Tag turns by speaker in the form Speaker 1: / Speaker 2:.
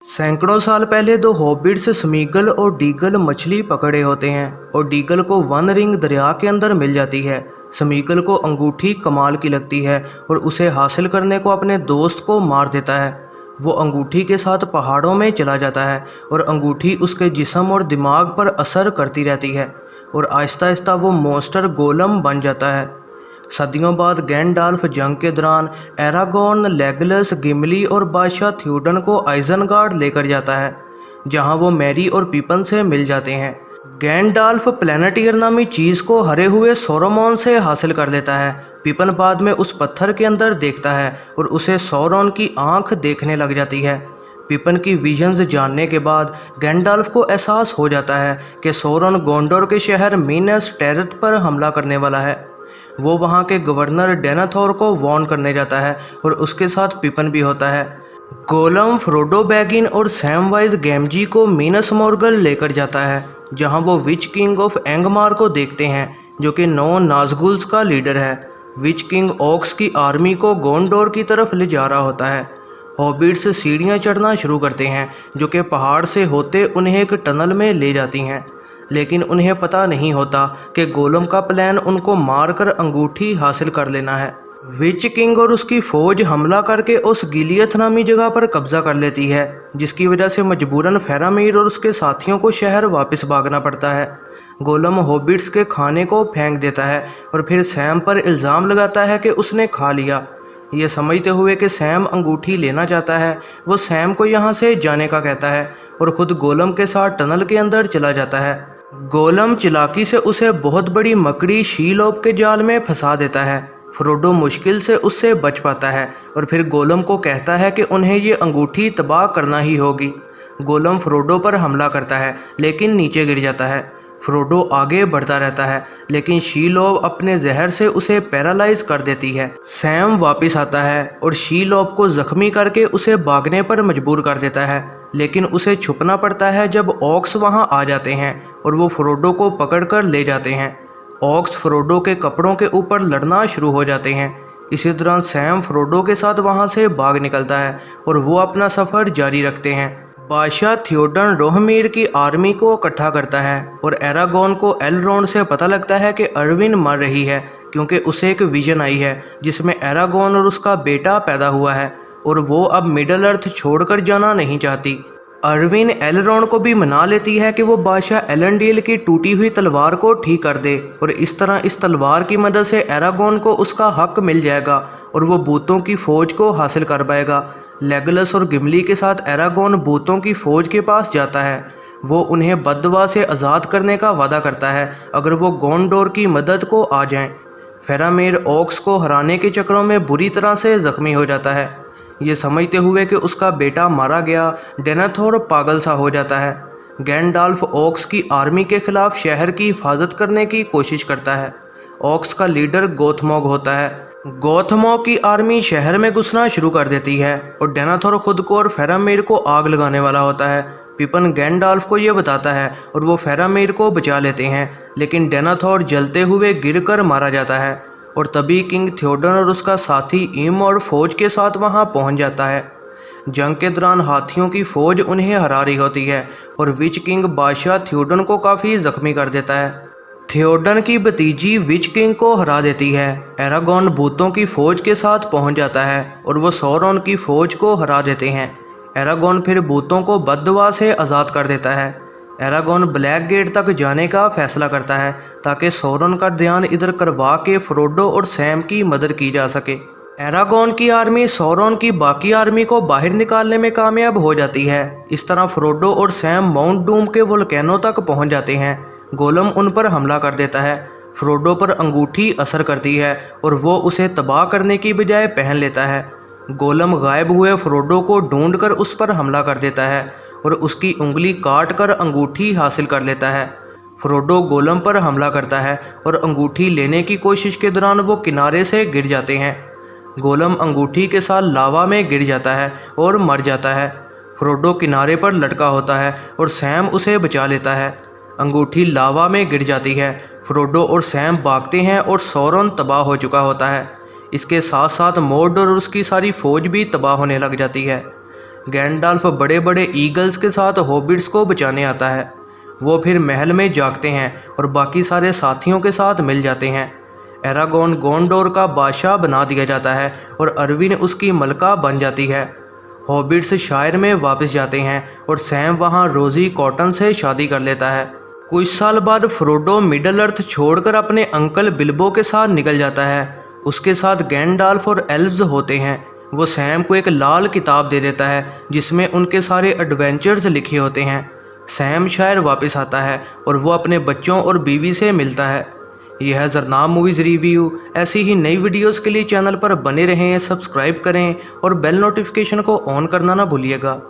Speaker 1: सैकड़ों साल पहले दो हॉबिट्स स्मीगल और डीगल मछली पकड़े होते हैं और डीगल को वन रिंग दरिया के अंदर मिल जाती है। स्मीगल को अंगूठी कमाल की लगती है और उसे हासिल करने को अपने दोस्त को मार देता है। वो अंगूठी के साथ पहाड़ों में चला जाता है और अंगूठी उसके जिस्म और दिमाग पर असर करती रहती है और आहिस्ता आहिस्ता वो मॉन्स्टर गोलम बन जाता है। सदियों बाद गैंडाल्फ जंग के दौरान एरागोन, लेगोलस, गिमली और बादशाह थ्योडन को आइजनगार्ड लेकर जाता है, जहां वो मैरी और पिपन से मिल जाते हैं। गैंडाल्फ प्लैनेटियर नामी चीज़ को हरे हुए सोरोमोन से हासिल कर लेता है। पिपन बाद में उस पत्थर के अंदर देखता है और उसे सौरोन की आंख देखने लग जाती है। पिपन की विजन्स जानने के बाद गैंडाल्फ को एहसास हो जाता है कि सौरोन गोंडोर के शहर मिनस टेरेथ पर हमला करने वाला है। वो वहाँ के गवर्नर डेनाथोर को वार्न करने जाता है और उसके साथ पिपन भी होता है। गोलम फ्रोडो बैगिन और सैमवाइज गैमजी को मिनस मोर्गल लेकर जाता है, जहाँ वो विच किंग ऑफ एंगमार को देखते हैं, जो कि 9 नाज़गुल्स का लीडर है। विच किंग ऑक्स की आर्मी को गोंडोर की तरफ ले जा रहा होता है। हॉबिट्स सीढ़ियाँ चढ़ना शुरू करते हैं, जो कि पहाड़ से होते उन्हें एक टनल में ले जाती हैं, लेकिन उन्हें पता नहीं होता कि गोलम का प्लान उनको मारकर अंगूठी हासिल कर लेना है। विच किंग और उसकी फौज हमला करके उस गिलियथ नामी जगह पर कब्जा कर लेती है, जिसकी वजह से मजबूरन फेरामीर और उसके साथियों को शहर वापस भागना पड़ता है। गोलम हॉबिट्स के खाने को फेंक देता है और फिर सैम पर इल्ज़ाम लगाता है कि उसने खा लिया। ये समझते हुए कि सैम अंगूठी लेना चाहता है, वो सैम को यहाँ से जाने का कहता है और ख़ुद गोलम के साथ टनल के अंदर चला जाता है। गोलम चालाकी से उसे बहुत बड़ी मकड़ी शीलोप के जाल में फंसा देता है। फ्रोडो मुश्किल से उससे बच पाता है और फिर गोलम को कहता है कि उन्हें ये अंगूठी तबाह करना ही होगी। गोलम फ्रोडो पर हमला करता है लेकिन नीचे गिर जाता है। फ्रोडो आगे बढ़ता रहता है लेकिन शीलोप अपने जहर से उसे पैरालाइज कर देती है। सैम वापस आता है और शीलोप को जख्मी करके उसे भागने पर मजबूर कर देता है, लेकिन उसे छुपना पड़ता है जब ऑक्स वहां आ जाते हैं और वो फ्रोडो को पकड़कर ले जाते हैं। ऑक्स फ्रोडो के कपड़ों के ऊपर लड़ना शुरू हो जाते हैं। इसी दौरान सैम फ्रोडो के साथ वहां से भाग निकलता है और वो अपना सफ़र जारी रखते हैं। बादशाह थ्योडन रोहमीर की आर्मी को इकट्ठा करता है और एरागोन को एलरोंड से पता लगता है कि अर्विन मर रही है, क्योंकि उसे एक विजन आई है जिसमें एरागोन और उसका बेटा पैदा हुआ है और वो अब मिडल अर्थ छोड़कर जाना नहीं चाहती। अर्विन एलरोंड को भी मना लेती है कि वो बादशाह एलेंडील की टूटी हुई तलवार को ठीक कर दे और इस तरह इस तलवार की मदद से एरागोन को उसका हक मिल जाएगा और वो भूतों की फ़ौज को हासिल कर पाएगा। लेगोलस और गिमली के साथ एरागोन भूतों की फ़ौज के पास जाता है। वो उन्हें बददुआ से आज़ाद करने का वादा करता है अगर वो गोंडोर की मदद को आ जाएं। फेरामेर ऑक्स को हराने के चक्करों में बुरी तरह से ज़ख्मी हो जाता है। ये समझते हुए कि उसका बेटा मारा गया, डेनाथोर पागल सा हो जाता है। गैंडाल्फ ऑक्स की आर्मी के खिलाफ शहर की हिफाजत करने की कोशिश करता है। ऑक्स का लीडर गोथमोग होता है। गोथमोग की आर्मी शहर में घुसना शुरू कर देती है और डेनाथोर खुद को और फेरामेर को आग लगाने वाला होता है। पिपन गैंडाल्फ को यह बताता है और वो फेरामेर को बचा लेते हैं, लेकिन डेनाथोर जलते हुए गिरकर मारा जाता है और तभी किंग थ्योडन और उसका साथी इम और फौज के साथ वहां पहुंच जाता है। जंग के दौरान हाथियों की फौज उन्हें हरा रही होती है और विच किंग बादशाह थ्योडन को काफ़ी जख्मी कर देता है। थ्योडन की भतीजी विच किंग को हरा देती है। एरागोन भूतों की फौज के साथ पहुंच जाता है और वो सौरोन की फौज को हरा देते हैं। एरागोन फिर भूतों को बददुआ से आज़ाद कर देता है। एरागोन ब्लैक गेट तक जाने का फैसला करता है ताकि सौरोन का ध्यान इधर करवा के फ्रोडो और सैम की मदद की जा सके। एरागोन की आर्मी सौरोन की बाकी आर्मी को बाहर निकालने में कामयाब हो जाती है। इस तरह फ्रोडो और सैम माउंट डूम के वोल्केनो तक पहुंच जाते हैं। गोलम उन पर हमला कर देता है। फ्रोडो पर अंगूठी असर करती है और वो उसे तबाह करने की बजाय पहन लेता है। गोलम गायब हुए फ्रोडो को ढूंढकर उस पर हमला कर देता है और उसकी उंगली काट कर अंगूठी हासिल कर लेता है। फ्रोडो गोलम पर हमला करता है और अंगूठी लेने की कोशिश के दौरान वो किनारे से गिर जाते हैं। गोलम अंगूठी के साथ लावा में गिर जाता है और मर जाता है। फ्रोडो किनारे पर लटका होता है और सैम उसे बचा लेता है। अंगूठी लावा में गिर जाती है। फ्रोडो और सैम भागते हैं और सौरोन तबाह हो चुका होता है। इसके साथ साथ मोर्डोर और उसकी सारी फौज भी तबाह होने लग जाती है। गैंडाल्फ बड़े बड़े ईगल्स के साथ हॉबिट्स को बचाने आता है। वो फिर महल में जागते हैं और बाकी सारे साथियों के साथ मिल जाते हैं। एरागोन गोंडोर का बादशाह बना दिया जाता है और अर्विन उसकी मलका बन जाती है। हॉबिट्स शायर में वापस जाते हैं और सैम वहाँ रोजी कॉटन से शादी कर लेता है। कुछ साल बाद फ्रोडो मिडल अर्थ छोड़कर अपने अंकल बिल्बो के साथ निकल जाता है। उसके साथ गैंडाल्फ और एल्व्स होते हैं। वो सैम को एक लाल किताब दे देता है जिसमें उनके सारे एडवेंचर्स लिखे होते हैं। सैम शायर वापस आता है और वो अपने बच्चों और बीवी से मिलता है। यह है ज़रनाब मूवीज़ रिव्यू। ऐसी ही नई वीडियोस के लिए चैनल पर बने रहें, सब्सक्राइब करें और बेल नोटिफिकेशन को ऑन करना ना भूलिएगा।